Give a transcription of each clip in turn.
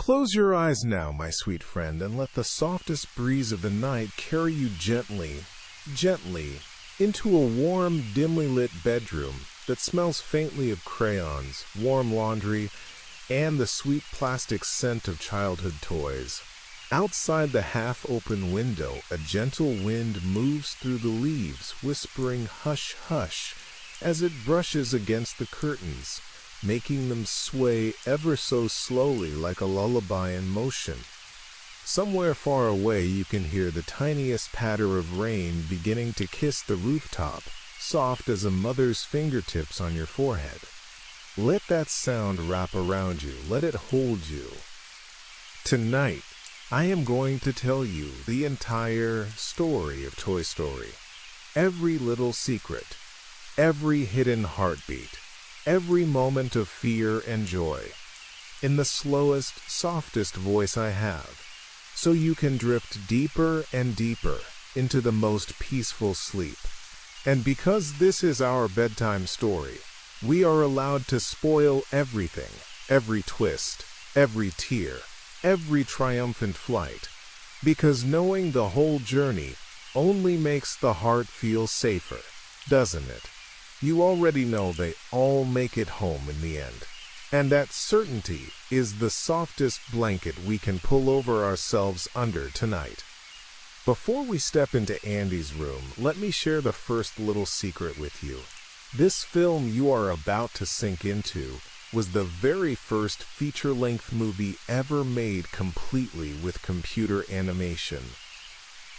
Close your eyes now, my sweet friend, and let the softest breeze of the night carry you gently, gently, into a warm, dimly lit bedroom that smells faintly of crayons, warm laundry, and the sweet plastic scent of childhood toys. Outside the half-open window, a gentle wind moves through the leaves, whispering hush, hush, as it brushes against the curtains, making them sway ever so slowly like a lullaby in motion. Somewhere far away you can hear the tiniest patter of rain beginning to kiss the rooftop, soft as a mother's fingertips on your forehead. Let that sound wrap around you, let it hold you. Tonight, I am going to tell you the entire story of Toy Story. Every little secret, every hidden heartbeat, every moment of fear and joy, in the slowest, softest voice I have, so you can drift deeper and deeper into the most peaceful sleep. And because this is our bedtime story, we are allowed to spoil everything, every twist, every tear, every triumphant flight, because knowing the whole journey only makes the heart feel safer, doesn't it? You already know they all make it home in the end. And that certainty is the softest blanket we can pull over ourselves under tonight. Before we step into Andy's room, let me share the first little secret with you. This film you are about to sink into was the very first feature-length movie ever made completely with computer animation.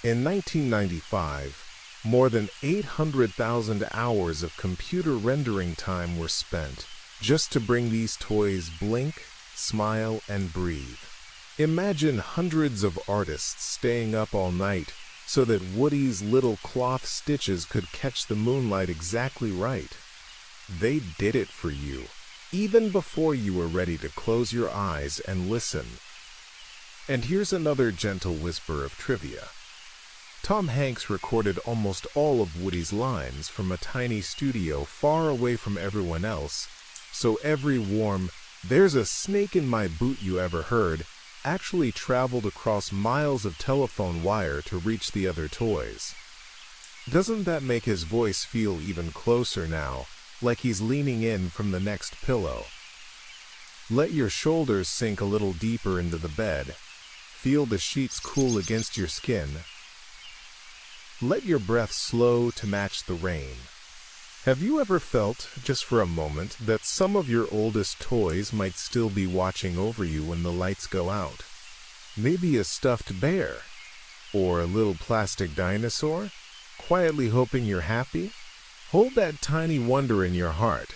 In 1995, more than 800,000 hours of computer rendering time were spent just to bring these toys blink, smile, and breathe. Imagine hundreds of artists staying up all night so that Woody's little cloth stitches could catch the moonlight exactly right. They did it for you, even before you were ready to close your eyes and listen. And here's another gentle whisper of trivia. Tom Hanks recorded almost all of Woody's lines from a tiny studio far away from everyone else, so every warm, "There's a snake in my boot" you ever heard actually traveled across miles of telephone wire to reach the other toys. Doesn't that make his voice feel even closer now, like he's leaning in from the next pillow? Let your shoulders sink a little deeper into the bed. Feel the sheets cool against your skin. Let your breath slow to match the rain. Have you ever felt, just for a moment, that some of your oldest toys might still be watching over you when the lights go out? Maybe a stuffed bear, or a little plastic dinosaur, quietly hoping you're happy? Hold that tiny wonder in your heart,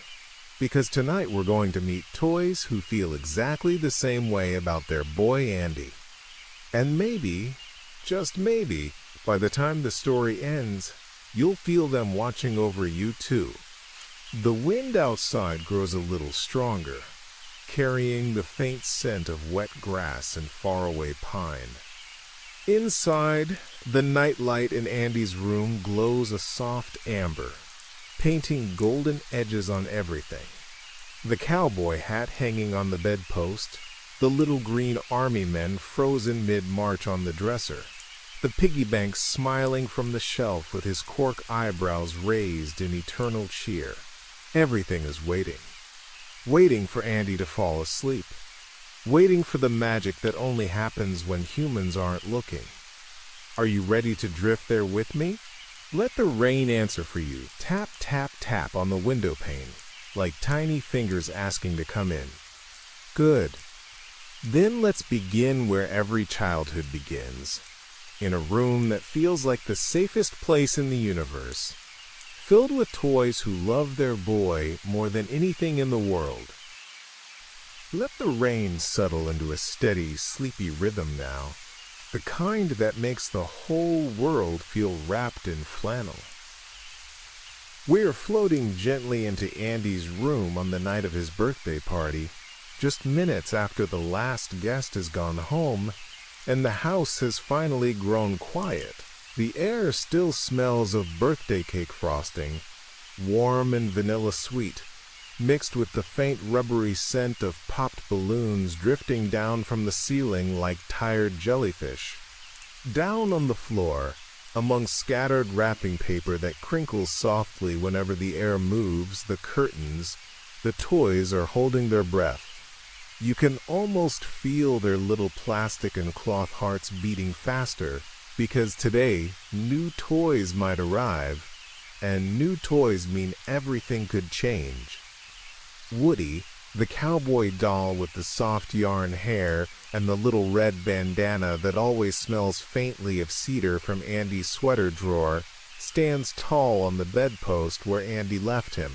because tonight we're going to meet toys who feel exactly the same way about their boy Andy. And maybe, just maybe, by the time the story ends, you'll feel them watching over you too. The wind outside grows a little stronger, carrying the faint scent of wet grass and faraway pine. Inside, the nightlight in Andy's room glows a soft amber, painting golden edges on everything. The cowboy hat hanging on the bedpost, the little green army men frozen mid-march on the dresser, the piggy bank smiling from the shelf with his cork eyebrows raised in eternal cheer. Everything is waiting. Waiting for Andy to fall asleep. Waiting for the magic that only happens when humans aren't looking. Are you ready to drift there with me? Let the rain answer for you. Tap, tap, tap on the window pane, like tiny fingers asking to come in. Good. Then let's begin where every childhood begins. In a room that feels like the safest place in the universe, filled with toys who love their boy more than anything in the world. Let the rain settle into a steady, sleepy rhythm now, the kind that makes the whole world feel wrapped in flannel. We're floating gently into Andy's room on the night of his birthday party, just minutes after the last guest has gone home, and the house has finally grown quiet. The air still smells of birthday cake frosting, warm and vanilla sweet, mixed with the faint rubbery scent of popped balloons drifting down from the ceiling like tired jellyfish. Down on the floor, among scattered wrapping paper that crinkles softly whenever the air moves the curtains, the toys are holding their breath. You can almost feel their little plastic and cloth hearts beating faster, because today, new toys might arrive, and new toys mean everything could change. Woody, the cowboy doll with the soft yarn hair and the little red bandana that always smells faintly of cedar from Andy's sweater drawer, stands tall on the bedpost where Andy left him.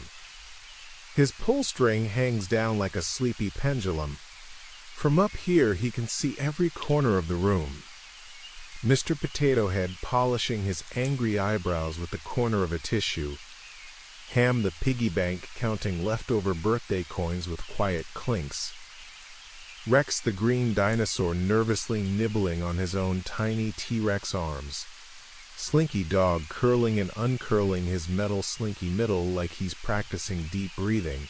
His pull string hangs down like a sleepy pendulum. From up here he can see every corner of the room. Mr. Potato Head polishing his angry eyebrows with the corner of a tissue. Ham the piggy bank counting leftover birthday coins with quiet clinks. Rex the green dinosaur nervously nibbling on his own tiny T-Rex arms. Slinky Dog curling and uncurling his metal slinky middle like he's practicing deep breathing.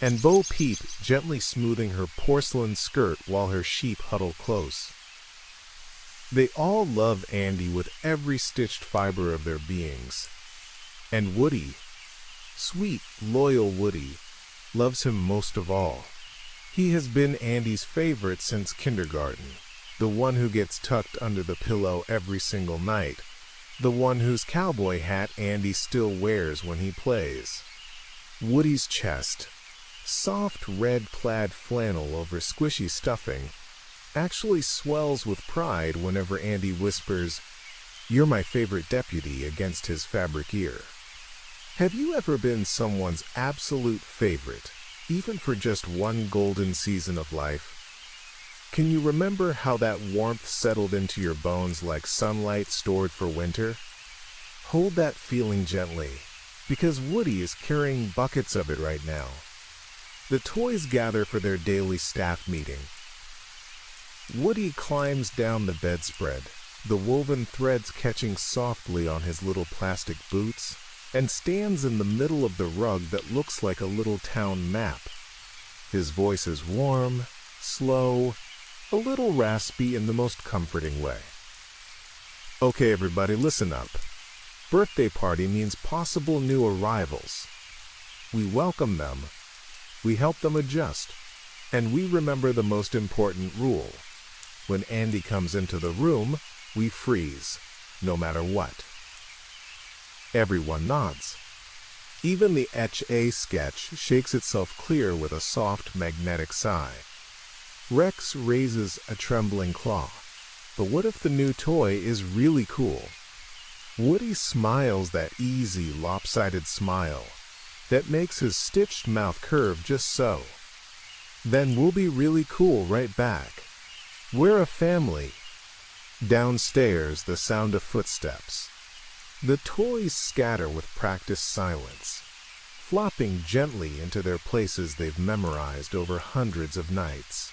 And Bo Peep gently smoothing her porcelain skirt while her sheep huddle close. They all love Andy with every stitched fiber of their beings. And Woody, sweet, loyal Woody, loves him most of all. He has been Andy's favorite since kindergarten, the one who gets tucked under the pillow every single night, the one whose cowboy hat Andy still wears when he plays. Woody's chest, soft red plaid flannel over squishy stuffing, actually swells with pride whenever Andy whispers, "You're my favorite deputy," against his fabric ear. Have you ever been someone's absolute favorite, even for just one golden season of life? Can you remember how that warmth settled into your bones like sunlight stored for winter? Hold that feeling gently, because Woody is carrying buckets of it right now. The toys gather for their daily staff meeting. Woody climbs down the bedspread, the woven threads catching softly on his little plastic boots, and stands in the middle of the rug that looks like a little town map. His voice is warm, slow, a little raspy in the most comforting way. Okay, everybody, listen up. Birthday party means possible new arrivals. We welcome them, we help them adjust, and we remember the most important rule. When Andy comes into the room, we freeze, no matter what. Everyone nods. Even the Etch-A sketch shakes itself clear with a soft magnetic sigh. Rex raises a trembling claw. But what if the new toy is really cool? Woody smiles that easy, lopsided smile that makes his stitched mouth curve just so. Then we'll be really cool right back. We're a family. Downstairs, the sound of footsteps. The toys scatter with practiced silence, flopping gently into their places they've memorized over hundreds of nights.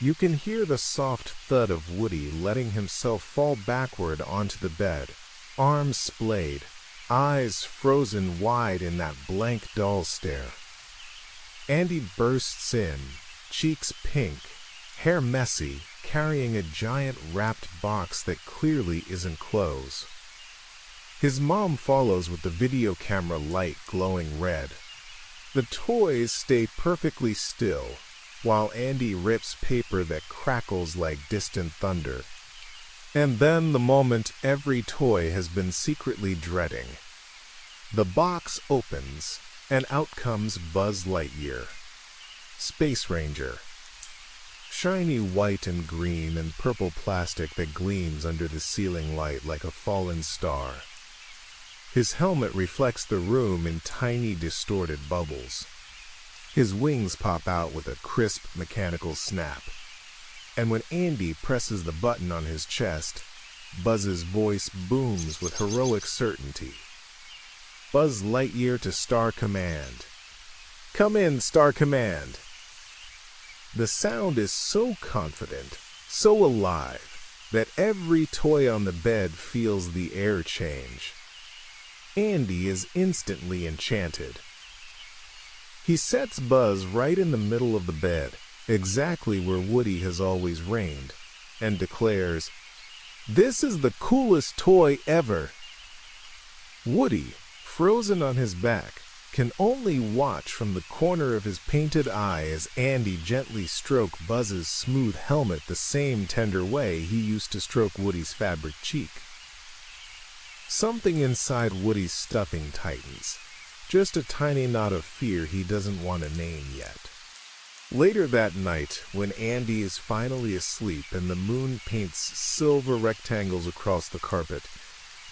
You can hear the soft thud of Woody letting himself fall backward onto the bed, arms splayed, eyes frozen wide in that blank doll stare. Andy bursts in, cheeks pink, hair messy, carrying a giant wrapped box that clearly isn't clothes. His mom follows with the video camera light glowing red. The toys stay perfectly still, while Andy rips paper that crackles like distant thunder. And then the moment every toy has been secretly dreading. The box opens, and out comes Buzz Lightyear, Space Ranger. Shiny white and green and purple plastic that gleams under the ceiling light like a fallen star. His helmet reflects the room in tiny distorted bubbles. His wings pop out with a crisp mechanical snap. And when Andy presses the button on his chest, Buzz's voice booms with heroic certainty. Buzz Lightyear to Star Command. Come in, Star Command. The sound is so confident, so alive, that every toy on the bed feels the air change. Andy is instantly enchanted. He sets Buzz right in the middle of the bed, exactly where Woody has always reigned, and declares, "This is the coolest toy ever." Woody, frozen on his back, can only watch from the corner of his painted eye as Andy gently strokes Buzz's smooth helmet the same tender way he used to stroke Woody's fabric cheek. Something inside Woody's stuffing tightens, just a tiny knot of fear he doesn't want to name yet. Later that night, when Andy is finally asleep and the moon paints silver rectangles across the carpet,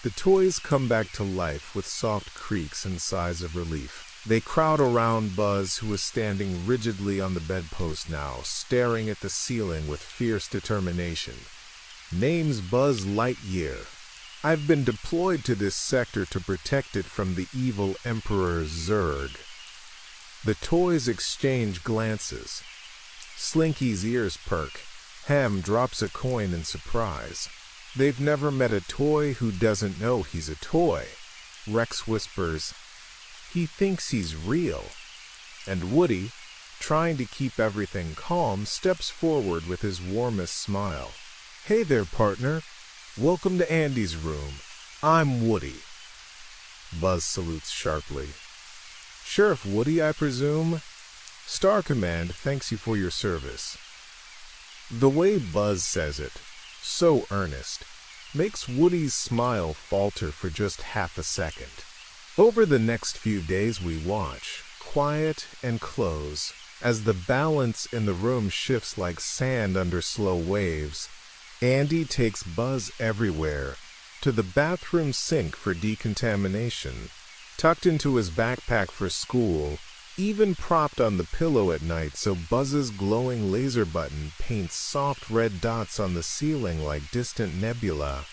the toys come back to life with soft creaks and sighs of relief. They crowd around Buzz, who is standing rigidly on the bedpost now, staring at the ceiling with fierce determination. Name's Buzz Lightyear. I've been deployed to this sector to protect it from the evil Emperor Zurg. The toys exchange glances. Slinky's ears perk. Ham drops a coin in surprise. They've never met a toy who doesn't know he's a toy. Rex whispers, "He thinks he's real." And Woody, trying to keep everything calm, steps forward with his warmest smile. "Hey there, partner. Welcome to Andy's room. I'm Woody." Buzz salutes sharply. "Sheriff Woody, I presume? Star Command thanks you for your service." The way Buzz says it, so earnest, makes Woody's smile falter for just half a second. Over the next few days we watch, quiet and close, as the balance in the room shifts like sand under slow waves. Andy takes Buzz everywhere, to the bathroom sink for decontamination, tucked into his backpack for school, even propped on the pillow at night so Buzz's glowing laser button paints soft red dots on the ceiling like distant nebula.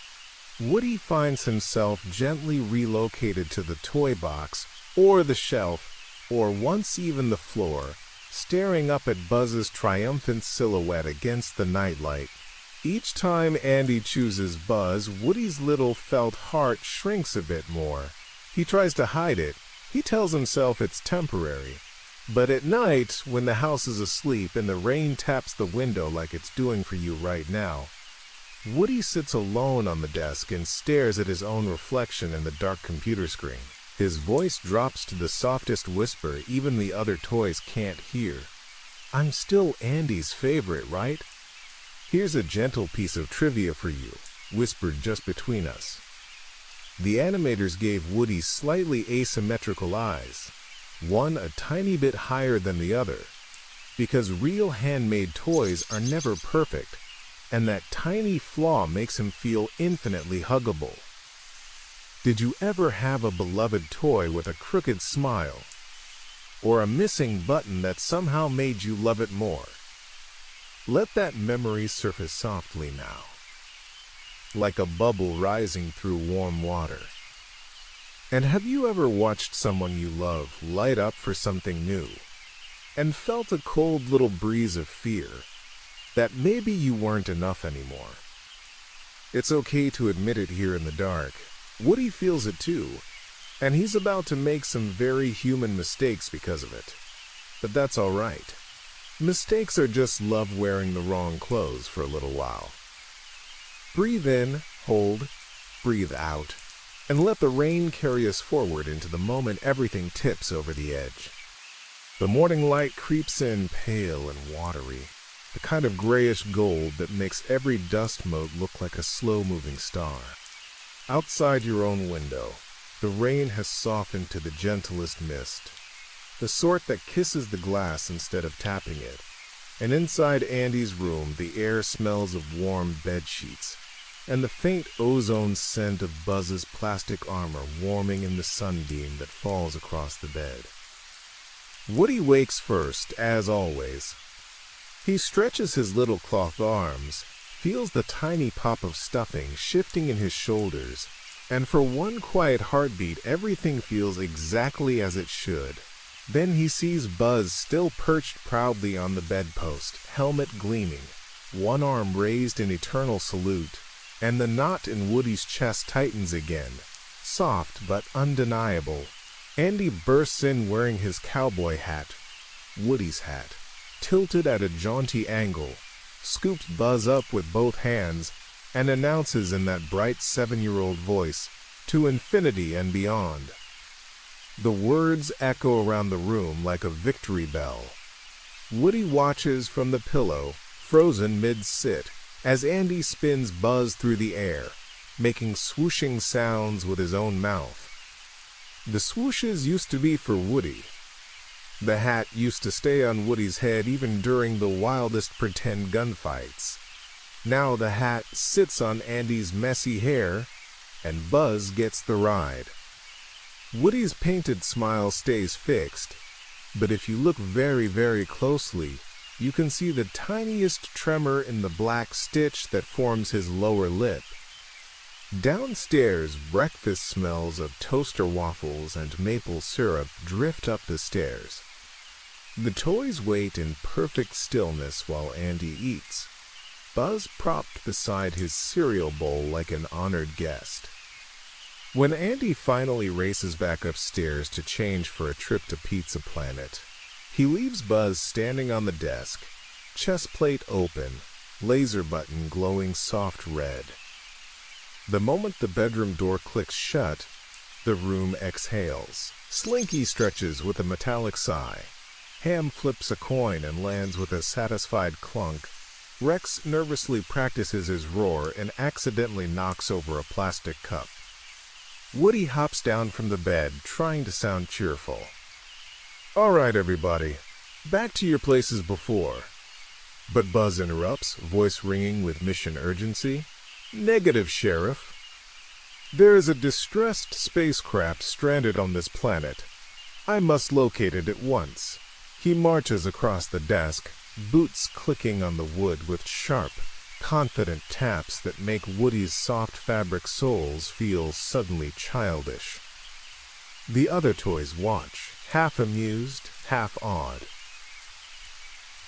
Woody finds himself gently relocated to the toy box, or the shelf, or once even the floor, staring up at Buzz's triumphant silhouette against the nightlight. Each time Andy chooses Buzz, Woody's little felt heart shrinks a bit more. He tries to hide it. He tells himself it's temporary. But at night, when the house is asleep and the rain taps the window like it's doing for you right now, Woody sits alone on the desk and stares at his own reflection in the dark computer screen. His voice drops to the softest whisper even the other toys can't hear. "I'm still Andy's favorite, right? Here's a gentle piece of trivia for you," whispered just between us. The animators gave Woody slightly asymmetrical eyes, one a tiny bit higher than the other, because real handmade toys are never perfect, and that tiny flaw makes him feel infinitely huggable. Did you ever have a beloved toy with a crooked smile, or a missing button that somehow made you love it more? Let that memory surface softly now, like a bubble rising through warm water. And have you ever watched someone you love light up for something new, and felt a cold little breeze of fear that maybe you weren't enough anymore? It's okay to admit it here in the dark. Woody feels it too, and he's about to make some very human mistakes because of it. But that's all right. Mistakes are just love wearing the wrong clothes for a little while. Breathe in, hold, breathe out, and let the rain carry us forward into the moment everything tips over the edge. The morning light creeps in pale and watery, the kind of grayish gold that makes every dust mote look like a slow-moving star. Outside your own window, the rain has softened to the gentlest mist, the sort that kisses the glass instead of tapping it. And inside Andy's room, the air smells of warm bed sheets, and the faint ozone scent of Buzz's plastic armor warming in the sunbeam that falls across the bed. Woody wakes first, as always. He stretches his little cloth arms, feels the tiny pop of stuffing shifting in his shoulders, and for one quiet heartbeat everything feels exactly as it should. Then he sees Buzz still perched proudly on the bedpost, helmet gleaming, one arm raised in eternal salute, and the knot in Woody's chest tightens again, soft but undeniable. Andy bursts in wearing his cowboy hat, Woody's hat, tilted at a jaunty angle, scoops Buzz up with both hands, and announces in that bright 7-year-old voice, "To infinity and beyond." The words echo around the room like a victory bell. Woody watches from the pillow, frozen mid-sit, as Andy spins Buzz through the air, making swooshing sounds with his own mouth. The swooshes used to be for Woody. The hat used to stay on Woody's head even during the wildest pretend gunfights. Now the hat sits on Andy's messy hair, and Buzz gets the ride. Woody's painted smile stays fixed, but if you look very, very closely, you can see the tiniest tremor in the black stitch that forms his lower lip. Downstairs, breakfast smells of toaster waffles and maple syrup drift up the stairs. The toys wait in perfect stillness while Andy eats, Buzz propped beside his cereal bowl like an honored guest. When Andy finally races back upstairs to change for a trip to Pizza Planet, he leaves Buzz standing on the desk, chest plate open, laser button glowing soft red. The moment the bedroom door clicks shut, the room exhales. Slinky stretches with a metallic sigh. Ham flips a coin and lands with a satisfied clunk. Rex nervously practices his roar and accidentally knocks over a plastic cup. Woody hops down from the bed, trying to sound cheerful. "All right, everybody, back to your places before." But Buzz interrupts, voice ringing with mission urgency. "Negative, Sheriff. There is a distressed spacecraft stranded on this planet. I must locate it at once." He marches across the desk, boots clicking on the wood with sharp, confident taps that make Woody's soft fabric soles feel suddenly childish. The other toys watch, half amused, half awed.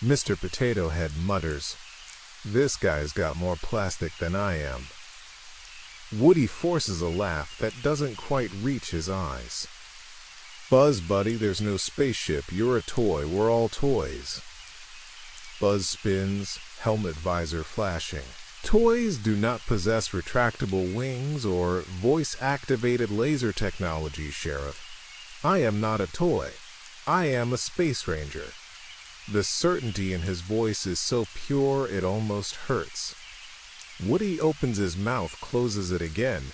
Mr. Potato Head mutters, "This guy's got more plastic than I am." Woody forces a laugh that doesn't quite reach his eyes. "Buzz, buddy, there's no spaceship. You're a toy. We're all toys." Buzz spins, helmet visor flashing. "Toys do not possess retractable wings or voice-activated laser technology, Sheriff. I am not a toy. I am a space ranger." The certainty in his voice is so pure it almost hurts. Woody opens his mouth, closes it again.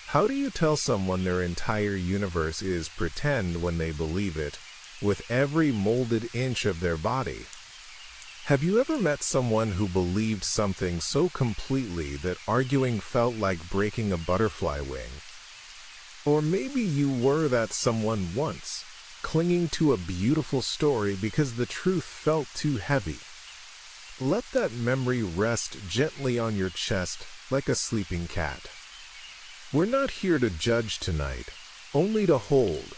How do you tell someone their entire universe is pretend when they believe it, with every molded inch of their body? Have you ever met someone who believed something so completely that arguing felt like breaking a butterfly wing? Or maybe you were that someone once, clinging to a beautiful story because the truth felt too heavy. Let that memory rest gently on your chest like a sleeping cat. We're not here to judge tonight, only to hold.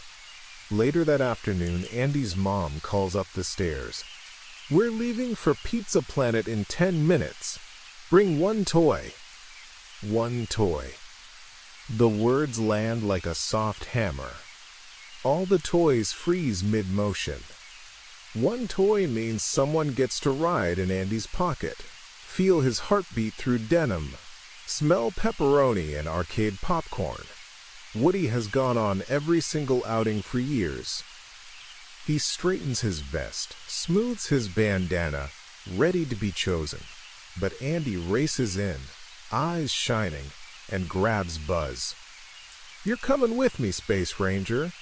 Later that afternoon, Andy's mom calls up the stairs. "We're leaving for Pizza Planet in 10 minutes. Bring one toy." One toy. The words land like a soft hammer. All the toys freeze mid-motion. One toy means someone gets to ride in Andy's pocket, feel his heartbeat through denim, smell pepperoni and arcade popcorn. Woody has gone on every single outing for years. He straightens his vest, smooths his bandana, ready to be chosen. But Andy races in, eyes shining, and grabs Buzz. "You're coming with me, Space Ranger."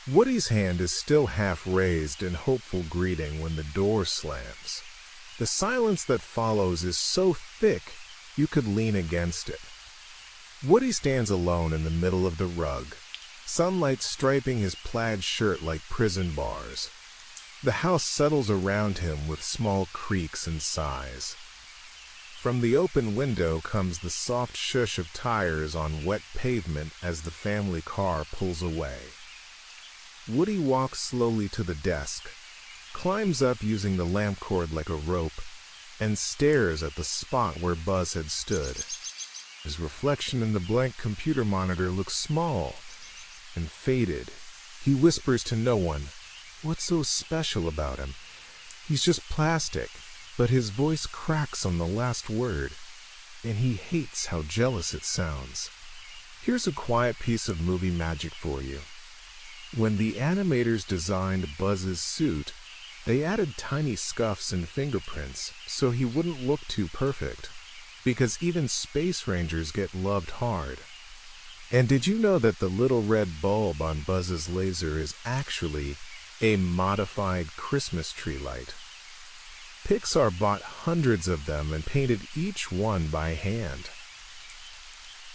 Woody's hand is still half raised in hopeful greeting when the door slams. The silence that follows is so thick you could lean against it. Woody stands alone in the middle of the rug, sunlight striping his plaid shirt like prison bars. The house settles around him with small creaks and sighs. From the open window comes the soft shush of tires on wet pavement as the family car pulls away. Woody walks slowly to the desk, climbs up using the lamp cord like a rope, and stares at the spot where Buzz had stood. His reflection in the blank computer monitor looks small and faded, He whispers to no one. What's so special about him? He's just plastic. But his voice cracks on the last word, and he hates how jealous it sounds. Here's a quiet piece of movie magic for you. When the animators designed Buzz's suit, they added tiny scuffs and fingerprints so he wouldn't look too perfect, because even space rangers get loved hard. And did you know that the little red bulb on Buzz's laser is actually a modified Christmas tree light? Pixar bought hundreds of them and painted each one by hand.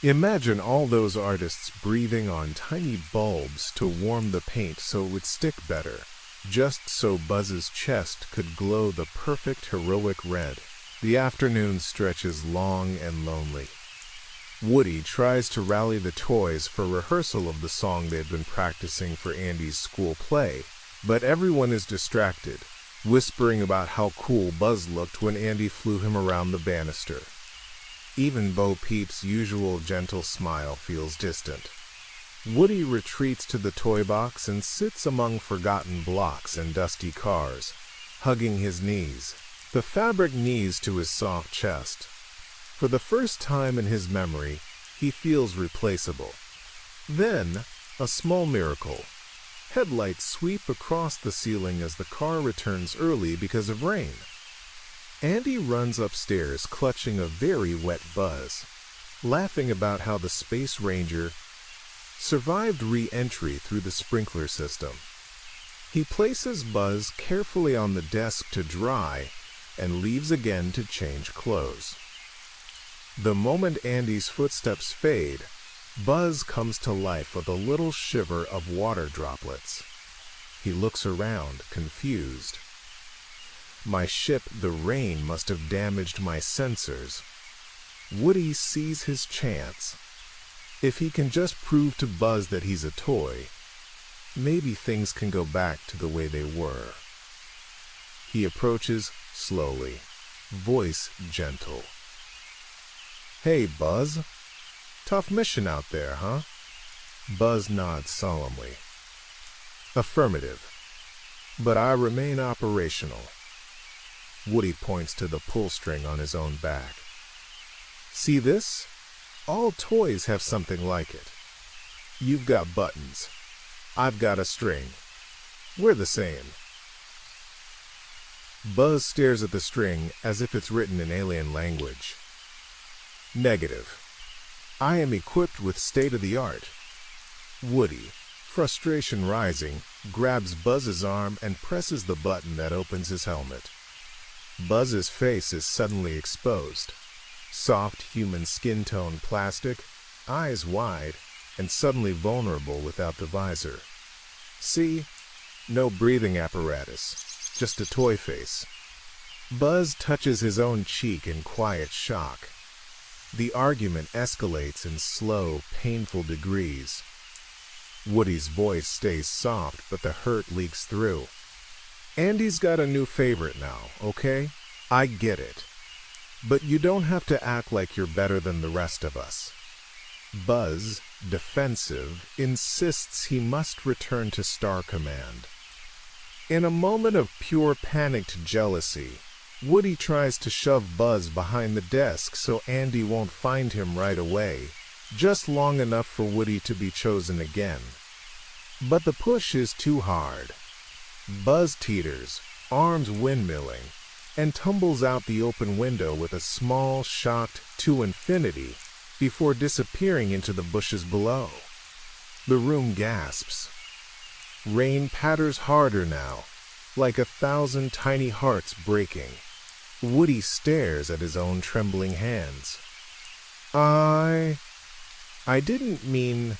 Imagine all those artists breathing on tiny bulbs to warm the paint so it would stick better, just so Buzz's chest could glow the perfect heroic red. The afternoon stretches long and lonely. Woody tries to rally the toys for rehearsal of the song they've been practicing for Andy's school play, but everyone is distracted, whispering about how cool Buzz looked when Andy flew him around the banister. Even Bo Peep's usual gentle smile feels distant. Woody retreats to the toy box and sits among forgotten blocks and dusty cars, hugging his knees, the fabric knees to his soft chest. For the first time in his memory, he feels replaceable. Then, a small miracle. Headlights sweep across the ceiling as the car returns early because of rain. Andy runs upstairs clutching a very wet Buzz, laughing about how the Space Ranger survived re-entry through the sprinkler system. He places Buzz carefully on the desk to dry and leaves again to change clothes. The moment Andy's footsteps fade, Buzz comes to life with a little shiver of water droplets. He looks around, confused. My ship, the rain, must have damaged my sensors. Woody sees his chance. If he can just prove to Buzz that he's a toy, maybe things can go back to the way they were. He approaches slowly, voice gentle. Hey, Buzz. Tough mission out there, huh? Buzz nods solemnly. Affirmative. But I remain operational. Woody points to the pull string on his own back. See this? All toys have something like it. You've got buttons. I've got a string. We're the same. Buzz stares at the string as if it's written in alien language. Negative. I am equipped with state-of-the-art. Woody, frustration rising, grabs Buzz's arm and presses the button that opens his helmet. Buzz's face is suddenly exposed. Soft human skin tone plastic, eyes wide, and suddenly vulnerable without the visor. See? No breathing apparatus, just a toy face. Buzz touches his own cheek in quiet shock. The argument escalates in slow, painful degrees. Woody's voice stays soft, but the hurt leaks through. Andy's got a new favorite now, okay? I get it. But you don't have to act like you're better than the rest of us. Buzz, defensive, insists he must return to Star Command. In a moment of pure panicked jealousy, Woody tries to shove Buzz behind the desk so Andy won't find him right away, just long enough for Woody to be chosen again. But the push is too hard. Buzz teeters, arms windmilling, and tumbles out the open window with a small, shocked "to infinity" before disappearing into the bushes below. The room gasps. Rain patters harder now, like 1,000 tiny hearts breaking. Woody stares at his own trembling hands. I didn't mean...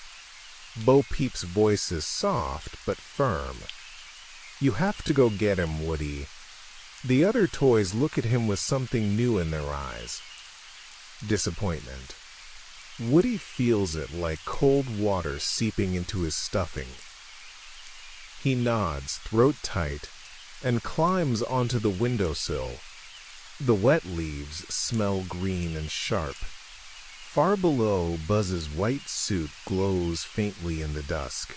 Bo Peep's voice is soft but firm. You have to go get him, Woody. The other toys look at him with something new in their eyes. Disappointment. Woody feels it like cold water seeping into his stuffing. He nods, throat tight, and climbs onto the windowsill. The wet leaves smell green and sharp. Far below, Buzz's white suit glows faintly in the dusk.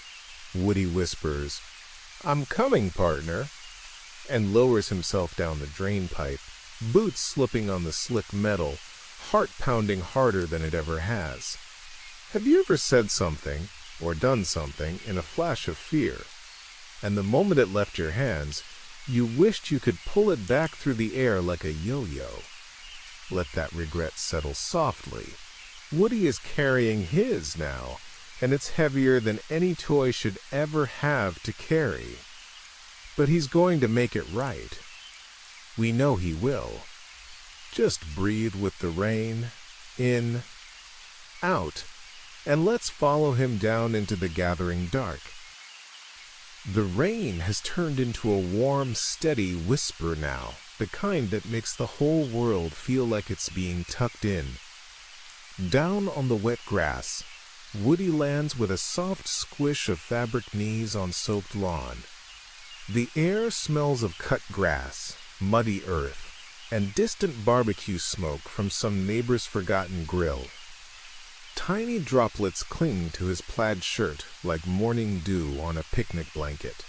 Woody whispers, "I'm coming, partner," and lowers himself down the drain pipe, boots slipping on the slick metal, heart pounding harder than it ever has. Have you ever said something, or done something, in a flash of fear, and the moment it left your hands, you wished you could pull it back through the air like a yo-yo? Let that regret settle softly. Woody is carrying his now, and it's heavier than any toy should ever have to carry. But he's going to make it right. We know he will. Just breathe with the rain, in, out, and let's follow him down into the gathering dark. The rain has turned into a warm, steady whisper now, the kind that makes the whole world feel like it's being tucked in. Down on the wet grass, Woody lands with a soft squish of fabric knees on soaked lawn. The air smells of cut grass, muddy earth, and distant barbecue smoke from some neighbor's forgotten grill. Tiny droplets cling to his plaid shirt like morning dew on a picnic blanket.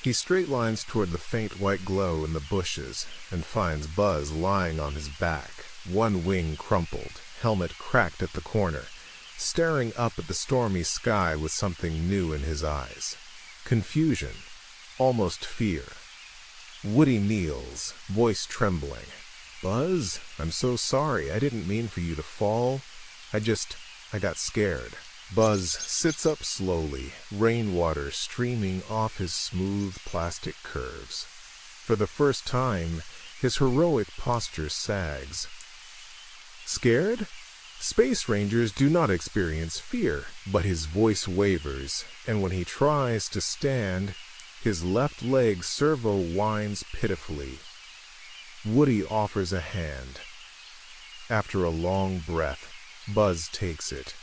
He straight lines toward the faint white glow in the bushes and finds Buzz lying on his back, one wing crumpled, helmet cracked at the corner, staring up at the stormy sky with something new in his eyes. Confusion, almost fear. Woody kneels, voice trembling. "Buzz, I'm so sorry. I didn't mean for you to fall. I got scared." Buzz sits up slowly, rainwater streaming off his smooth plastic curves. For the first time, his heroic posture sags. Scared? Space Rangers do not experience fear, but his voice wavers, and when he tries to stand, his left leg servo whines pitifully. Woody offers a hand. After a long breath, Buzz takes it.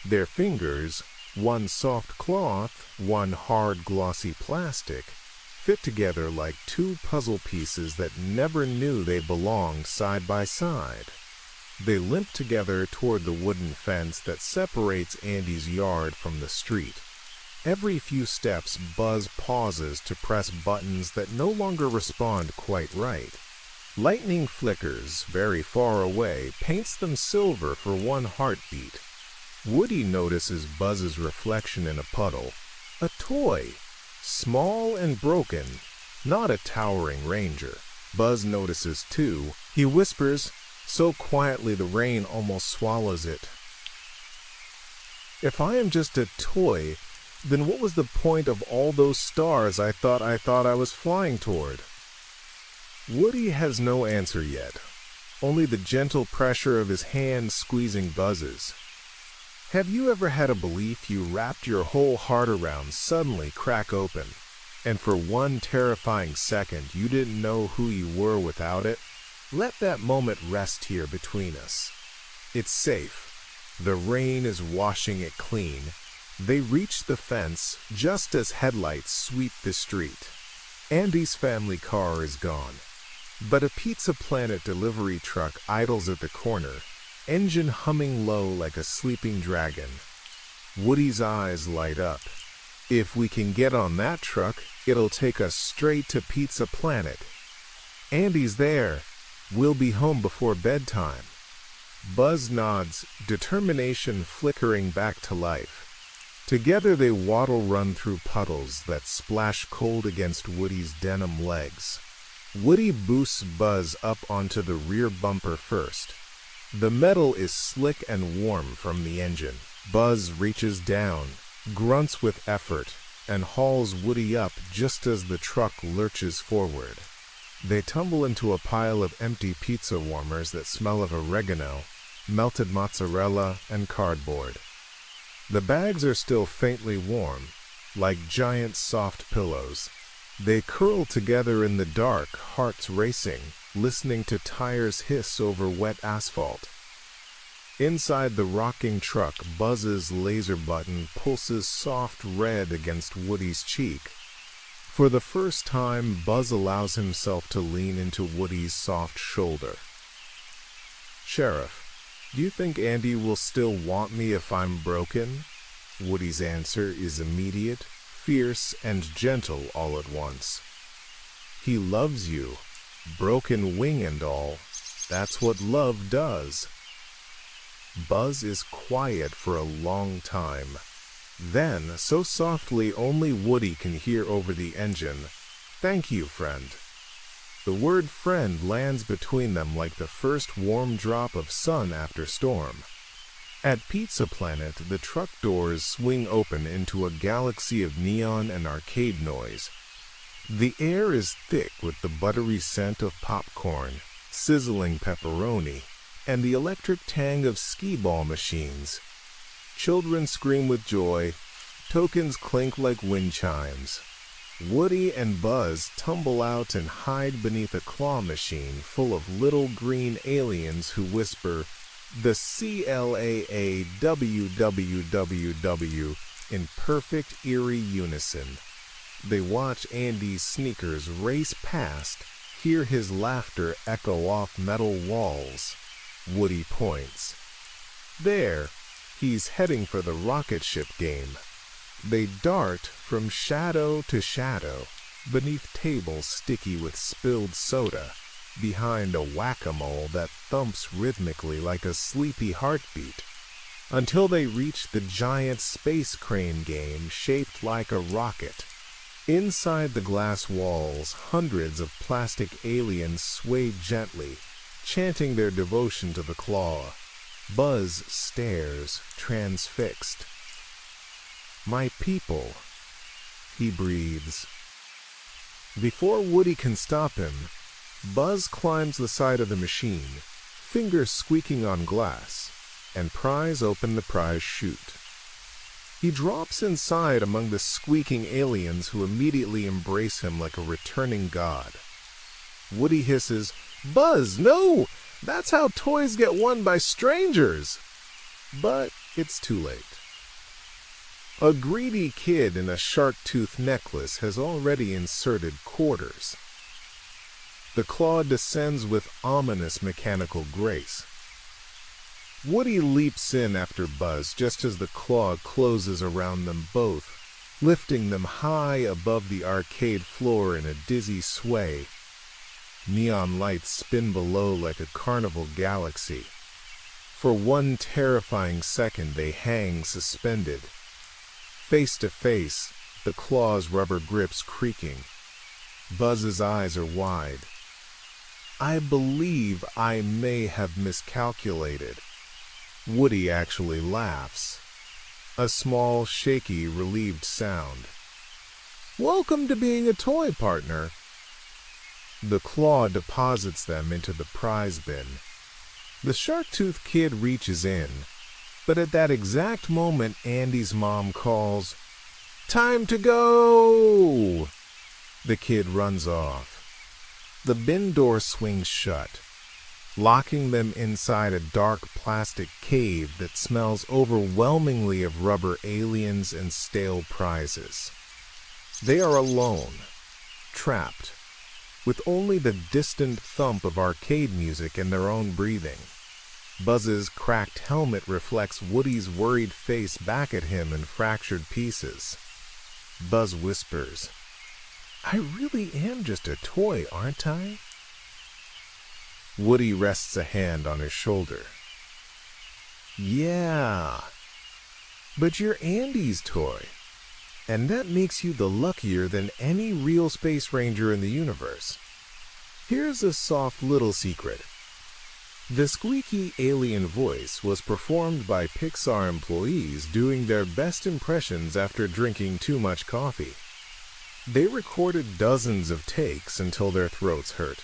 Their fingers, one soft cloth, one hard glossy plastic, fit together like two puzzle pieces that never knew they belonged side by side. They limp together toward the wooden fence that separates Andy's yard from the street. Every few steps, Buzz pauses to press buttons that no longer respond quite right. Lightning flickers, very far away, paints them silver for one heartbeat. Woody notices Buzz's reflection in a puddle. A toy, small and broken, not a towering ranger. Buzz notices too. He whispers, so quietly the rain almost swallows it. "If I am just a toy, then what was the point of all those stars I thought I was flying toward?" Woody has no answer yet, only the gentle pressure of his hand squeezing Buzz's. Have you ever had a belief you wrapped your whole heart around suddenly crack open, and for one terrifying second you didn't know who you were without it? Let that moment rest here between us. It's safe. The rain is washing it clean. They reach the fence just as headlights sweep the street. Andy's family car is gone, but a Pizza Planet delivery truck idles at the corner, engine humming low like a sleeping dragon. Woody's eyes light up. If we can get on that truck, it'll take us straight to Pizza Planet. Andy's there. We'll be home before bedtime. Buzz nods, determination flickering back to life. Together they waddle run through puddles that splash cold against Woody's denim legs. Woody boosts Buzz up onto the rear bumper first. The metal is slick and warm from the engine. Buzz reaches down, grunts with effort, and hauls Woody up just as the truck lurches forward. They tumble into a pile of empty pizza warmers that smell of oregano, melted mozzarella, and cardboard. The bags are still faintly warm, like giant soft pillows. They curl together in the dark, hearts racing, listening to tires hiss over wet asphalt. Inside the rocking truck, Buzz's laser button pulses soft red against Woody's cheek. For the first time, Buzz allows himself to lean into Woody's soft shoulder. "Sheriff, do you think Andy will still want me if I'm broken?" Woody's answer is immediate, fierce and gentle all at once. He loves you, broken wing and all. That's what love does. Buzz is quiet for a long time. Then, so softly only Woody can hear over the engine, "Thank you, friend." The word friend lands between them like the first warm drop of sun after storm. At Pizza Planet, the truck doors swing open into a galaxy of neon and arcade noise. The air is thick with the buttery scent of popcorn, sizzling pepperoni, and the electric tang of skee-ball machines. Children scream with joy, tokens clink like wind chimes. Woody and Buzz tumble out and hide beneath a claw machine full of little green aliens who whisper, "The CLAAWWWW," in perfect eerie unison. They watch Andy's sneakers race past, hear his laughter echo off metal walls. Woody points. There, he's heading for the rocket ship game. They dart from shadow to shadow, beneath tables sticky with spilled soda, behind a whack-a-mole that thumps rhythmically like a sleepy heartbeat, until they reach the giant space crane game shaped like a rocket. Inside the glass walls, hundreds of plastic aliens sway gently, chanting their devotion to the claw. Buzz stares, transfixed. "My people," he breathes. Before Woody can stop him, Buzz climbs the side of the machine, fingers squeaking on glass, and pries open the prize chute. He drops inside among the squeaking aliens who immediately embrace him like a returning god. Woody hisses, "Buzz, no! That's how toys get won by strangers!" But it's too late. A greedy kid in a shark-tooth necklace has already inserted quarters. The claw descends with ominous mechanical grace. Woody leaps in after Buzz just as the claw closes around them both, lifting them high above the arcade floor in a dizzy sway. Neon lights spin below like a carnival galaxy. For one terrifying second they hang suspended. Face to face, the claw's rubber grips creaking. Buzz's eyes are wide. "I believe I may have miscalculated." Woody actually laughs. A small, shaky, relieved sound. "Welcome to being a toy partner." The claw deposits them into the prize bin. The shark-tooth kid reaches in, but at that exact moment Andy's mom calls, "Time to go!" The kid runs off. The bin door swings shut, locking them inside a dark plastic cave that smells overwhelmingly of rubber aliens and stale prizes. They are alone, trapped, with only the distant thump of arcade music and their own breathing. Buzz's cracked helmet reflects Woody's worried face back at him in fractured pieces. Buzz whispers, "I really am just a toy, aren't I?" Woody rests a hand on his shoulder. "Yeah, but you're Andy's toy, and that makes you the luckier than any real space ranger in the universe. Here's a soft little secret. The squeaky alien voice was performed by Pixar employees doing their best impressions after drinking too much coffee. They recorded dozens of takes until their throats hurt,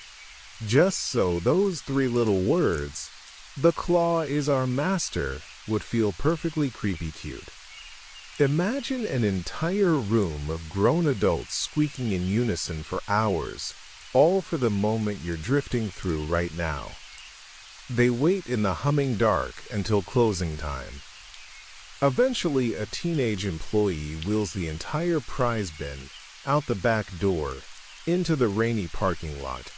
just so those three little words, 'The claw is our master,' would feel perfectly creepy cute. Imagine an entire room of grown adults squeaking in unison for hours, all for the moment you're drifting through right now. They wait in the humming dark until closing time. Eventually, a teenage employee wheels the entire prize bin out the back door into the rainy parking lot,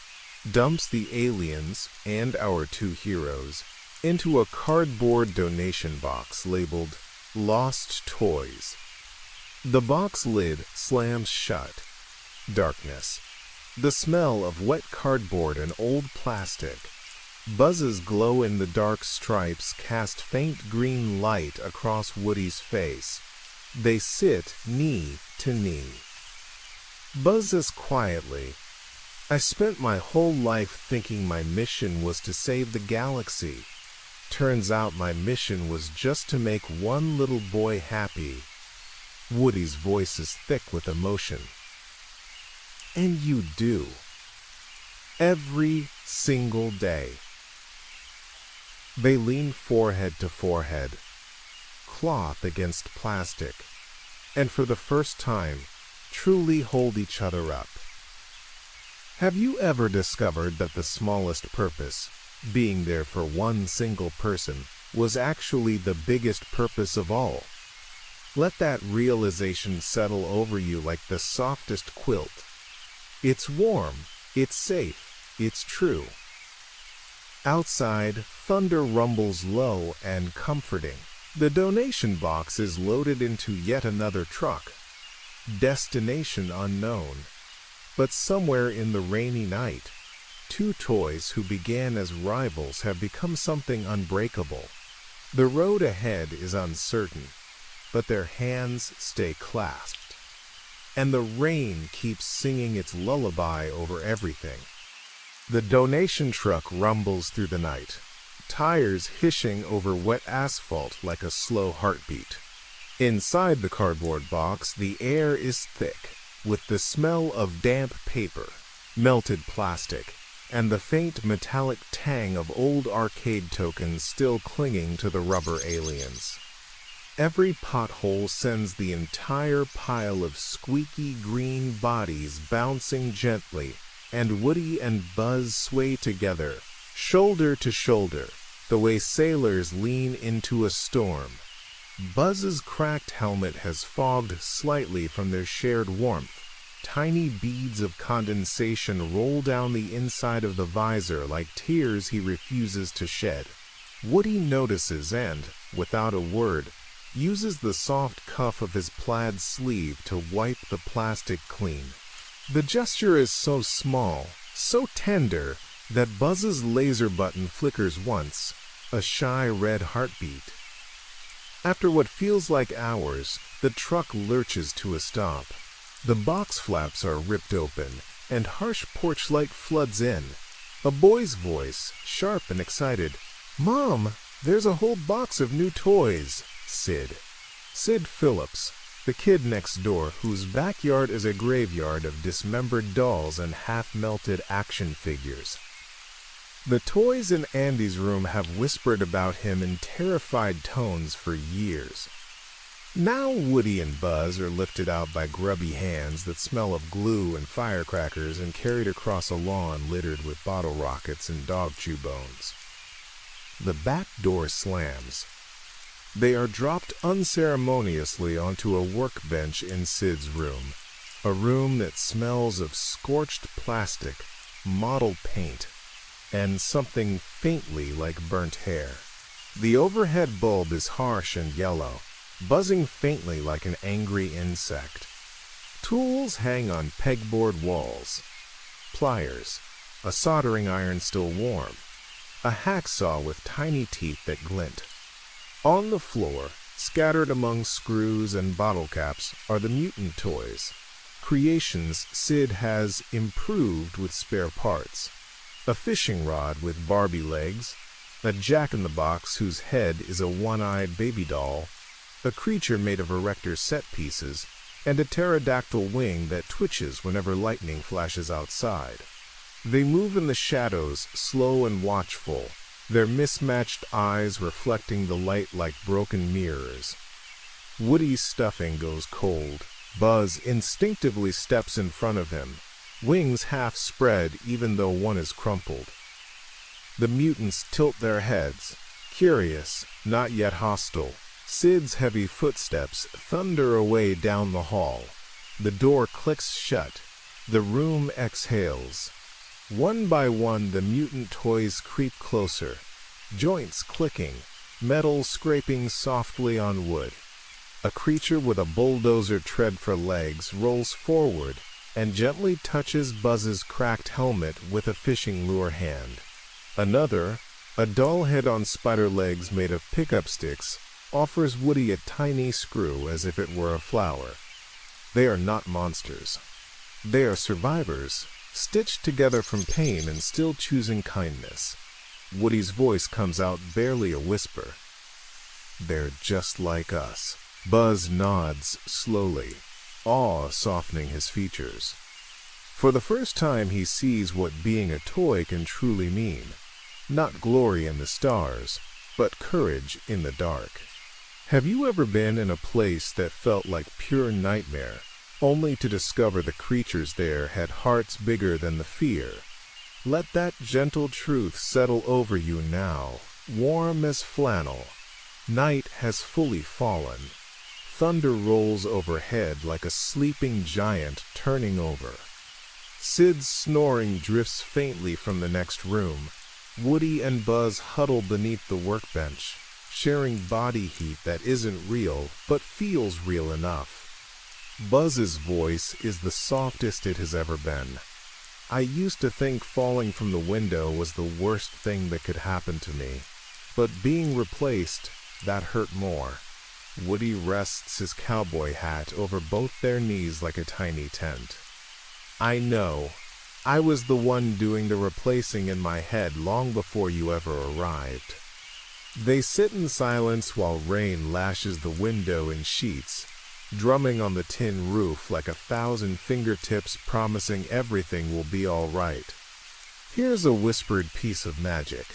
dumps the aliens and our two heroes into a cardboard donation box labeled "Lost Toys." The box lid slams shut. Darkness. The smell of wet cardboard and old plastic. Buzz's glow-in-the-dark stripes cast faint green light across Woody's face. They sit knee to knee. Buzz says quietly, "I spent my whole life thinking my mission was to save the galaxy. Turns out my mission was just to make one little boy happy." Woody's voice is thick with emotion. "And you do. Every single day." They lean forehead to forehead, cloth against plastic, and for the first time, truly hold each other up. Have you ever discovered that the smallest purpose, being there for one single person, was actually the biggest purpose of all? Let that realization settle over you like the softest quilt. It's warm, it's safe, it's true. Outside, thunder rumbles low and comforting. The donation box is loaded into yet another truck. Destination unknown. But somewhere in the rainy night, two toys who began as rivals have become something unbreakable. The road ahead is uncertain, but their hands stay clasped. And the rain keeps singing its lullaby over everything. The donation truck rumbles through the night, tires hishing over wet asphalt like a slow heartbeat. Inside the cardboard box, the air is thick, with the smell of damp paper, melted plastic, and the faint metallic tang of old arcade tokens still clinging to the rubber aliens. Every pothole sends the entire pile of squeaky green bodies bouncing gently, and Woody and Buzz sway together, shoulder to shoulder, the way sailors lean into a storm. Buzz's cracked helmet has fogged slightly from their shared warmth. Tiny beads of condensation roll down the inside of the visor like tears he refuses to shed. Woody notices and, without a word, uses the soft cuff of his plaid sleeve to wipe the plastic clean. The gesture is so small, so tender, that Buzz's laser button flickers once, a shy red heartbeat. After what feels like hours, the truck lurches to a stop. The box flaps are ripped open, and harsh porch light floods in. A boy's voice, sharp and excited. "Mom, there's a whole box of new toys." Sid Phillips, the kid next door, whose backyard is a graveyard of dismembered dolls and half-melted action figures. The toys in Andy's room have whispered about him in terrified tones for years. Now Woody and Buzz are lifted out by grubby hands that smell of glue and firecrackers and carried across a lawn littered with bottle rockets and dog chew bones. The back door slams. They are dropped unceremoniously onto a workbench in Sid's room, a room that smells of scorched plastic, mottled paint, and something faintly like burnt hair. The overhead bulb is harsh and yellow, buzzing faintly like an angry insect. Tools hang on pegboard walls. Pliers, a soldering iron still warm, a hacksaw with tiny teeth that glint. On the floor, scattered among screws and bottle caps, are the Mutant toys, creations Sid has improved with spare parts. A fishing rod with Barbie legs, a jack-in-the-box whose head is a one-eyed baby doll, a creature made of erector set pieces, and a pterodactyl wing that twitches whenever lightning flashes outside. They move in the shadows, slow and watchful, their mismatched eyes reflecting the light like broken mirrors. Woody's stuffing goes cold. Buzz instinctively steps in front of him, wings half spread even though one is crumpled. The mutants tilt their heads, curious, not yet hostile. Sid's heavy footsteps thunder away down the hall. The door clicks shut. The room exhales. One by one, the mutant toys creep closer, joints clicking, metal scraping softly on wood. A creature with a bulldozer tread for legs rolls forward and gently touches Buzz's cracked helmet with a fishing lure hand. Another, a doll head on spider legs made of pickup sticks, offers Woody a tiny screw as if it were a flower. They are not monsters. They are survivors, stitched together from pain and still choosing kindness. Woody's voice comes out barely a whisper. They're just like us. Buzz nods slowly, awe softening his features. For the first time he sees what being a toy can truly mean. Not glory in the stars, but courage in the dark. Have you ever been in a place that felt like pure nightmare, only to discover the creatures there had hearts bigger than the fear? Let that gentle truth settle over you now, warm as flannel. Night has fully fallen. Thunder rolls overhead like a sleeping giant turning over. Sid's snoring drifts faintly from the next room. Woody and Buzz huddle beneath the workbench, sharing body heat that isn't real but feels real enough. Buzz's voice is the softest it has ever been. I used to think falling from the window was the worst thing that could happen to me, but being replaced, that hurt more. Woody rests his cowboy hat over both their knees like a tiny tent. I know. I was the one doing the replacing in my head long before you ever arrived. They sit in silence while rain lashes the window in sheets, drumming on the tin roof like 1,000 fingertips promising everything will be all right. Here's a whispered piece of magic.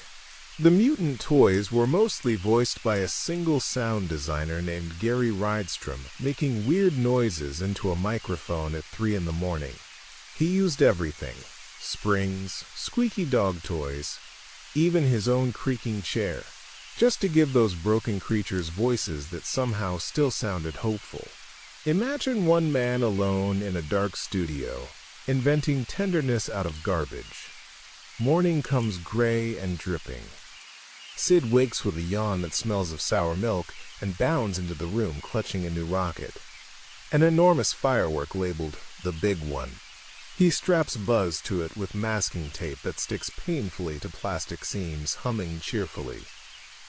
The Mutant toys were mostly voiced by a single sound designer named Gary Rydstrom, making weird noises into a microphone at 3 in the morning. He used everything: springs, squeaky dog toys, even his own creaking chair, just to give those broken creatures voices that somehow still sounded hopeful. Imagine one man alone in a dark studio, inventing tenderness out of garbage. Morning comes gray and dripping. Sid wakes with a yawn that smells of sour milk and bounds into the room clutching a new rocket. An enormous firework labeled the Big One. He straps Buzz to it with masking tape that sticks painfully to plastic seams, humming cheerfully.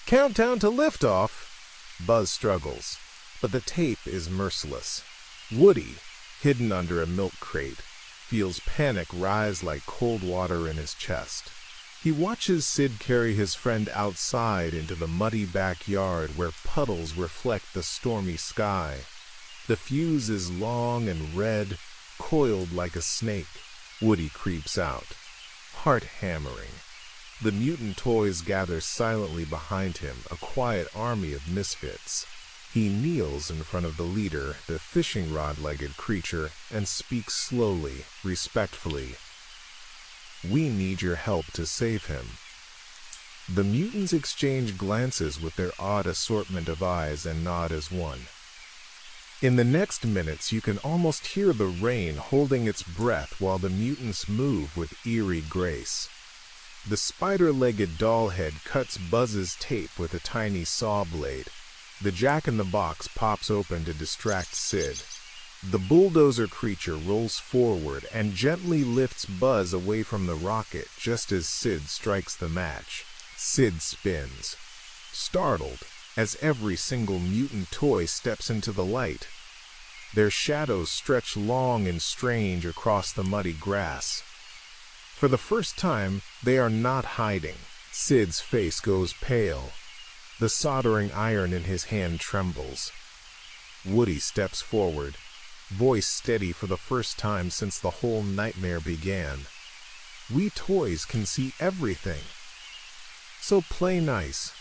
Countdown to liftoff! Buzz struggles, but the tape is merciless. Woody, hidden under a milk crate, feels panic rise like cold water in his chest. He watches Sid carry his friend outside into the muddy backyard where puddles reflect the stormy sky. The fuse is long and red, coiled like a snake. Woody creeps out, heart hammering. The Mutant toys gather silently behind him, a quiet army of misfits. He kneels in front of the leader, the fishing rod-legged creature, and speaks slowly, respectfully. We need your help to save him. The mutants exchange glances with their odd assortment of eyes and nod as one. In the next minutes, you can almost hear the rain holding its breath while the mutants move with eerie grace. The spider-legged doll head cuts Buzz's tape with a tiny saw blade. The jack-in-the-box pops open to distract Sid. The bulldozer creature rolls forward and gently lifts Buzz away from the rocket just as Sid strikes the match. Sid spins, startled, as every single mutant toy steps into the light. Their shadows stretch long and strange across the muddy grass. For the first time, they are not hiding. Sid's face goes pale. The soldering iron in his hand trembles. Woody steps forward, voice steady for the first time since the whole nightmare began. We toys can see everything. So play nice.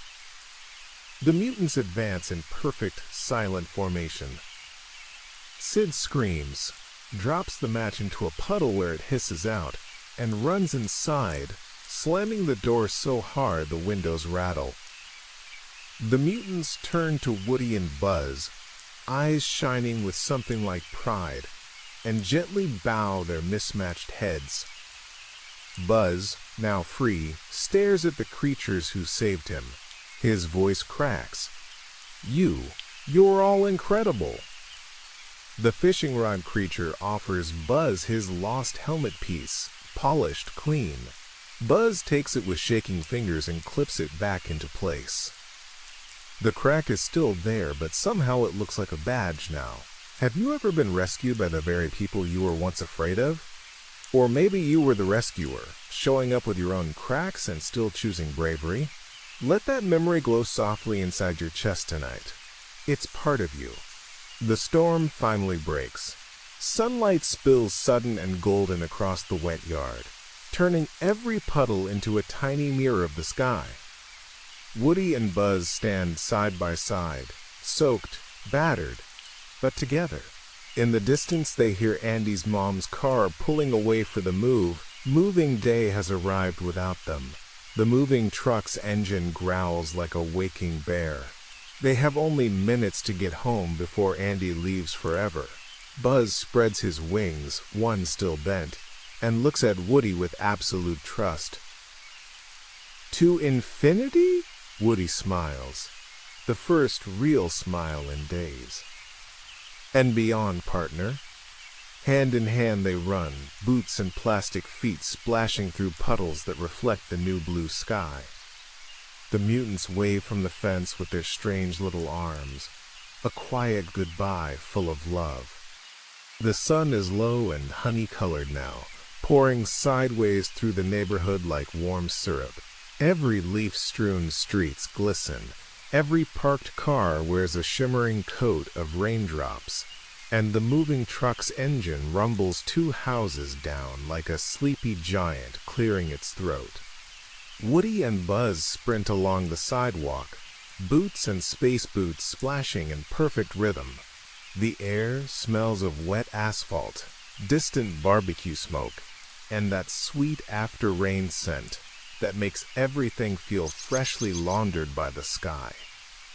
The mutants advance in perfect, silent formation. Sid screams, drops the match into a puddle where it hisses out, and runs inside, slamming the door so hard the windows rattle. The mutants turn to Woody and Buzz, eyes shining with something like pride, and gently bow their mismatched heads. Buzz, now free, stares at the creatures who saved him. His voice cracks. You You're all incredible. The fishing rod creature offers Buzz his lost helmet piece, polished clean. Buzz takes it with shaking fingers and clips it back into place. The crack is still there, but somehow it looks like a badge now. Have you ever been rescued by the very people you were once afraid of? Or maybe you were the rescuer, showing up with your own cracks and still choosing bravery? Let that memory glow softly inside your chest tonight. It's part of you. The storm finally breaks. Sunlight spills sudden and golden across the wet yard, turning every puddle into a tiny mirror of the sky. Woody and Buzz stand side by side, soaked, battered, but together. In the distance they hear Andy's mom's car pulling away for the move. Moving day has arrived without them. The moving truck's engine growls like a waking bear. They have only minutes to get home before Andy leaves forever. Buzz spreads his wings, one still bent, and looks at Woody with absolute trust. To infinity? Woody smiles. The first real smile in days. And beyond, partner. Hand in hand they run, boots and plastic feet splashing through puddles that reflect the new blue sky. The mutants wave from the fence with their strange little arms, a quiet goodbye full of love. The sun is low and honey-colored now, pouring sideways through the neighborhood like warm syrup. Every leaf-strewn streets glisten. Every parked car wears a shimmering coat of raindrops, and the moving truck's engine rumbles 2 houses down like a sleepy giant clearing its throat. Woody and Buzz sprint along the sidewalk, boots and space boots splashing in perfect rhythm. The air smells of wet asphalt, distant barbecue smoke, and that sweet after-rain scent that makes everything feel freshly laundered by the sky.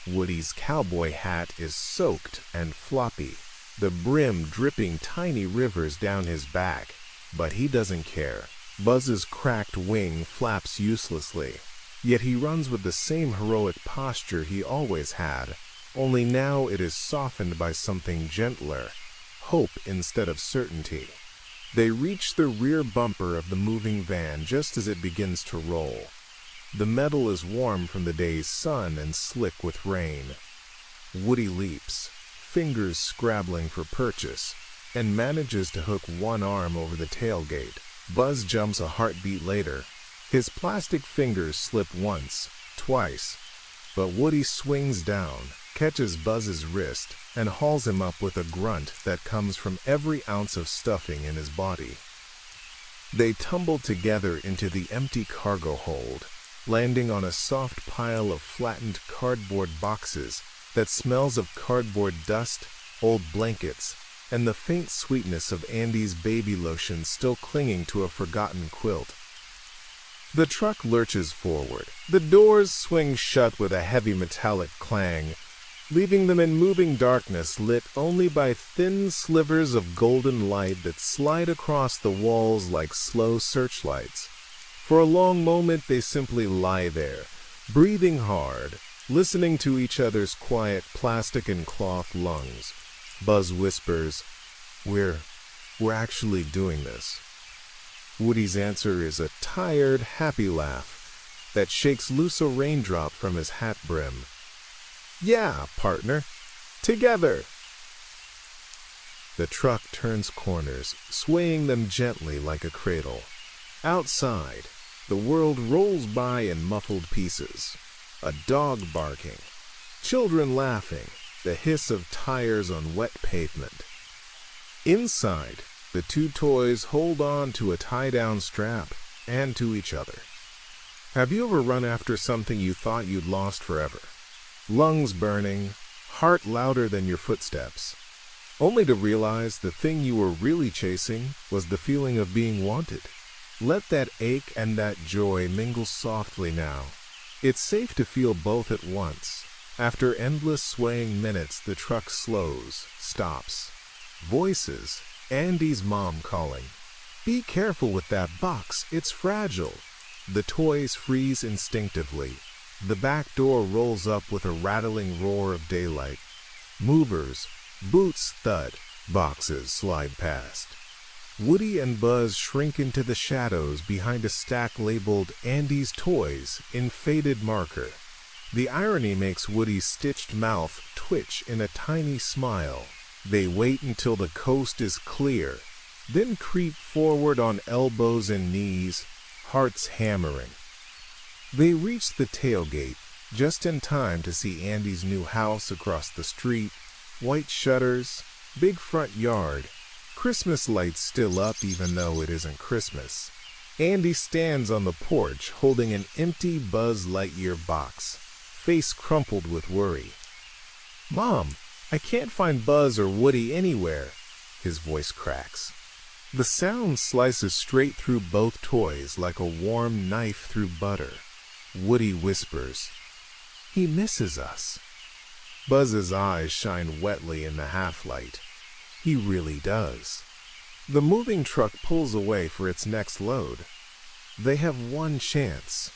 Woody's cowboy hat is soaked and floppy, the brim dripping tiny rivers down his back, but he doesn't care. Buzz's cracked wing flaps uselessly, yet he runs with the same heroic posture he always had, only now it is softened by something gentler, hope instead of certainty. They reach the rear bumper of the moving van just as it begins to roll. The metal is warm from the day's sun and slick with rain. Woody leaps, fingers scrabbling for purchase, and manages to hook one arm over the tailgate. Buzz jumps a heartbeat later. His plastic fingers slip once, twice, but Woody swings down, catches Buzz's wrist, and hauls him up with a grunt that comes from every ounce of stuffing in his body. They tumble together into the empty cargo hold, landing on a soft pile of flattened cardboard boxes that smells of cardboard dust, old blankets, and the faint sweetness of Andy's baby lotion still clinging to a forgotten quilt. The truck lurches forward. The doors swing shut with a heavy metallic clang, leaving them in moving darkness lit only by thin slivers of golden light that slide across the walls like slow searchlights. For a long moment they simply lie there, breathing hard, listening to each other's quiet plastic and cloth lungs. Buzz whispers, We're actually doing this." Woody's answer is a tired, happy laugh that shakes loose a raindrop from his hat brim. "Yeah, partner. Together." The truck turns corners, swaying them gently like a cradle. Outside, the world rolls by in muffled pieces. A dog barking, children laughing, the hiss of tires on wet pavement. Inside, the two toys hold on to a tie-down strap and to each other. Have you ever run after something you thought you'd lost forever? Lungs burning, heart louder than your footsteps, only to realize the thing you were really chasing was the feeling of being wanted. Let that ache and that joy mingle softly now. It's safe to feel both at once. After endless swaying minutes, the truck slows, stops. Voices. Andy's mom calling. "Be careful with that box, it's fragile." The toys freeze instinctively. The back door rolls up with a rattling roar of daylight. Movers, boots thud, boxes slide past. Woody and Buzz shrink into the shadows behind a stack labeled Andy's Toys in faded marker. The irony makes Woody's stitched mouth twitch in a tiny smile. They wait until the coast is clear, then creep forward on elbows and knees, hearts hammering. They reach the tailgate just in time to see Andy's new house across the street, white shutters, big front yard, Christmas lights still up even though it isn't Christmas. Andy stands on the porch holding an empty Buzz Lightyear box, face crumpled with worry. "Mom, I can't find Buzz or Woody anywhere," his voice cracks. The sound slices straight through both toys like a warm knife through butter. Woody whispers, "He misses us." Buzz's eyes shine wetly in the half-light. He really does. The moving truck pulls away for its next load. They have one chance.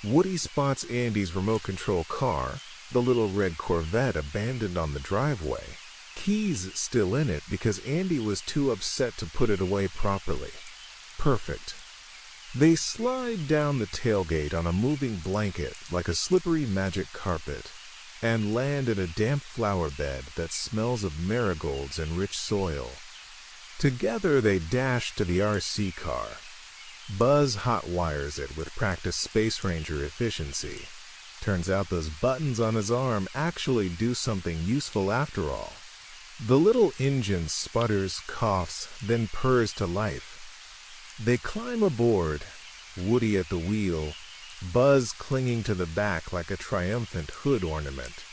Woody spots Andy's remote control car, the little red Corvette abandoned on the driveway. Keys still in it because Andy was too upset to put it away properly. Perfect. They slide down the tailgate on a moving blanket like a slippery magic carpet, and land in a damp flower bed that smells of marigolds and rich soil. Together they dash to the RC car. Buzz hotwires it with practiced Space Ranger efficiency. Turns out those buttons on his arm actually do something useful after all. The little engine sputters, coughs, then purrs to life. They climb aboard, Woody at the wheel, Buzz clinging to the back like a triumphant hood ornament.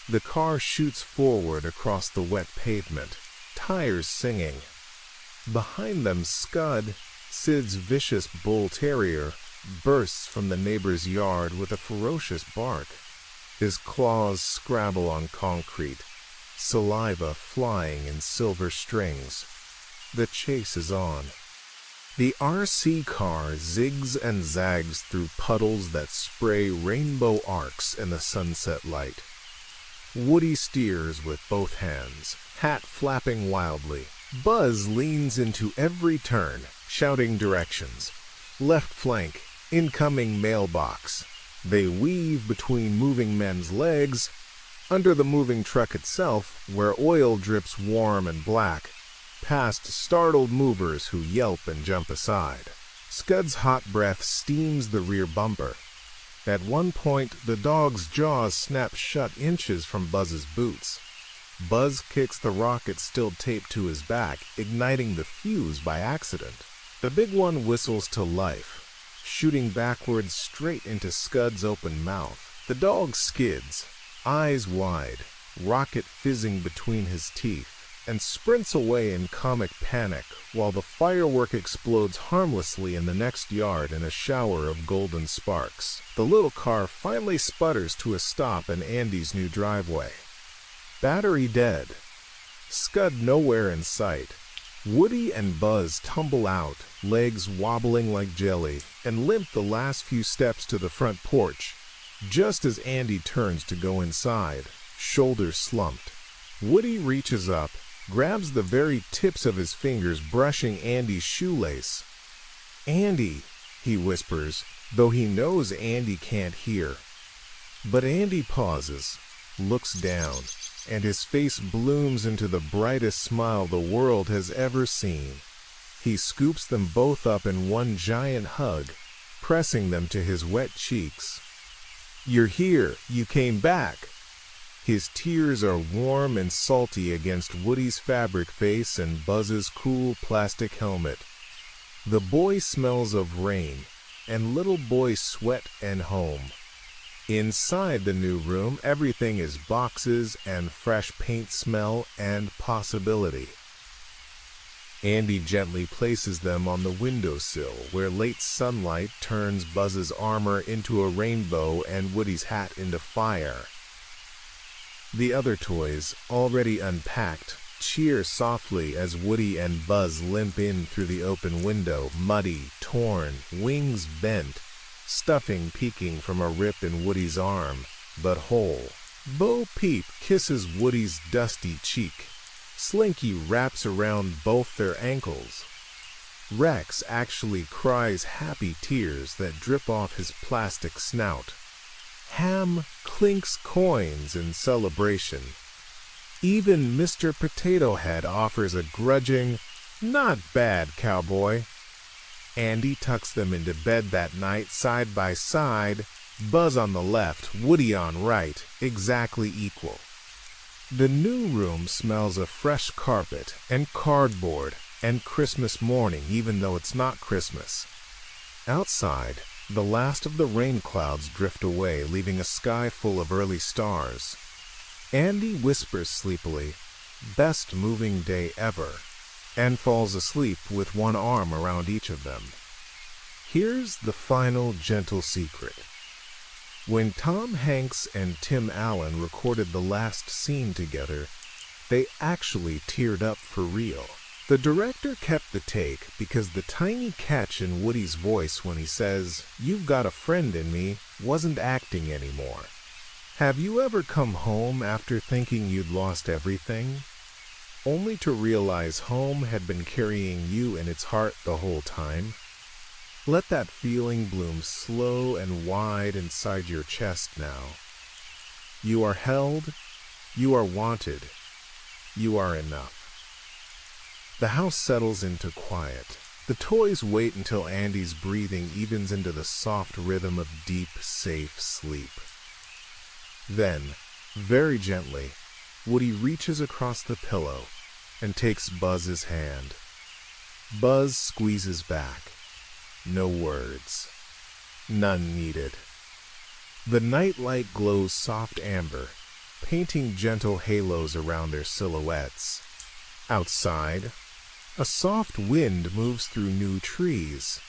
The car shoots forward across the wet pavement, tires singing. Behind them, Scud, Sid's vicious bull terrier, bursts from the neighbor's yard with a ferocious bark. His claws scrabble on concrete, saliva flying in silver strings. The chase is on. The RC car zigs and zags through puddles that spray rainbow arcs in the sunset light. Woody steers with both hands, hat flapping wildly. Buzz leans into every turn, shouting directions. Left flank, incoming mailbox. They weave between moving men's legs, under the moving truck itself, where oil drips warm and black, past startled movers who yelp and jump aside. Scud's hot breath steams the rear bumper. At one point, the dog's jaws snap shut inches from Buzz's boots. Buzz kicks the rocket still taped to his back, igniting the fuse by accident. The big one whistles to life, shooting backwards straight into Scud's open mouth. The dog skids, eyes wide, rocket fizzing between his teeth, and sprints away in comic panic while the firework explodes harmlessly in the next yard in a shower of golden sparks. The little car finally sputters to a stop in Andy's new driveway. Battery dead. Scud nowhere in sight. Woody and Buzz tumble out, legs wobbling like jelly, and limp the last few steps to the front porch, just as Andy turns to go inside, shoulders slumped. Woody reaches up, grabs the very tips of his fingers brushing Andy's shoelace. "Andy," he whispers, though he knows Andy can't hear. But Andy pauses, looks down, and his face blooms into the brightest smile the world has ever seen. He scoops them both up in one giant hug, pressing them to his wet cheeks. "You're here. You came back." His tears are warm and salty against Woody's fabric face and Buzz's cool plastic helmet. The boy smells of rain, and little boy sweat and home. Inside the new room, everything is boxes and fresh paint smell and possibility. Andy gently places them on the windowsill, where late sunlight turns Buzz's armor into a rainbow and Woody's hat into fire. The other toys, already unpacked, cheer softly as Woody and Buzz limp in through the open window, muddy, torn, wings bent, stuffing peeking from a rip in Woody's arm, but whole. Bo Peep kisses Woody's dusty cheek. Slinky wraps around both their ankles. Rex actually cries happy tears that drip off his plastic snout. Ham clinks coins in celebration. Even Mr. Potato Head offers a grudging, "Not bad, cowboy." Andy tucks them into bed that night side by side, Buzz on the left, Woody on right, exactly equal. The new room smells of fresh carpet and cardboard and Christmas morning, even though it's not Christmas. Outside, the last of the rain clouds drift away, leaving a sky full of early stars. Andy whispers sleepily, "Best moving day ever," and falls asleep with one arm around each of them. Here's the final gentle secret. When Tom Hanks and Tim Allen recorded the last scene together, they actually teared up for real. The director kept the take because the tiny catch in Woody's voice when he says, "You've got a friend in me," wasn't acting anymore. Have you ever come home after thinking you'd lost everything, only to realize home had been carrying you in its heart the whole time? Let that feeling bloom slow and wide inside your chest now. You are held, you are wanted, you are enough. The house settles into quiet. The toys wait until Andy's breathing evens into the soft rhythm of deep, safe sleep. Then, very gently, Woody reaches across the pillow and takes Buzz's hand. Buzz squeezes back. No words. None needed. The nightlight glows soft amber, painting gentle halos around their silhouettes. Outside, a soft wind moves through new trees,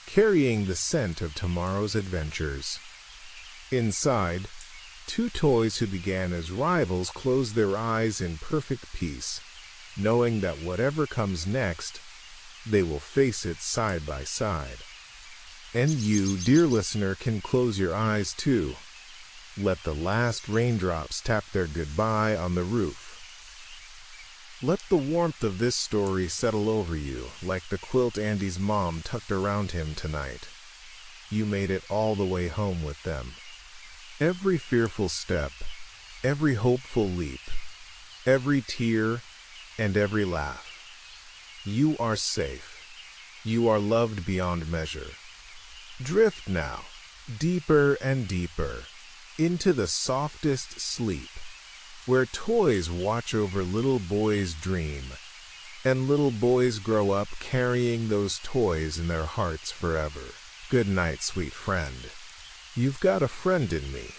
carrying the scent of tomorrow's adventures. Inside, two toys who began as rivals close their eyes in perfect peace, knowing that whatever comes next, they will face it side by side. And you, dear listener, can close your eyes too. Let the last raindrops tap their goodbye on the roof. Let the warmth of this story settle over you like the quilt Andy's mom tucked around him tonight. You made it all the way home with them. Every fearful step, every hopeful leap, every tear, and every laugh. You are safe. You are loved beyond measure. Drift now, deeper and deeper, into the softest sleep, where toys watch over little boys' dream, and little boys grow up carrying those toys in their hearts forever. Good night, sweet friend. You've got a friend in me.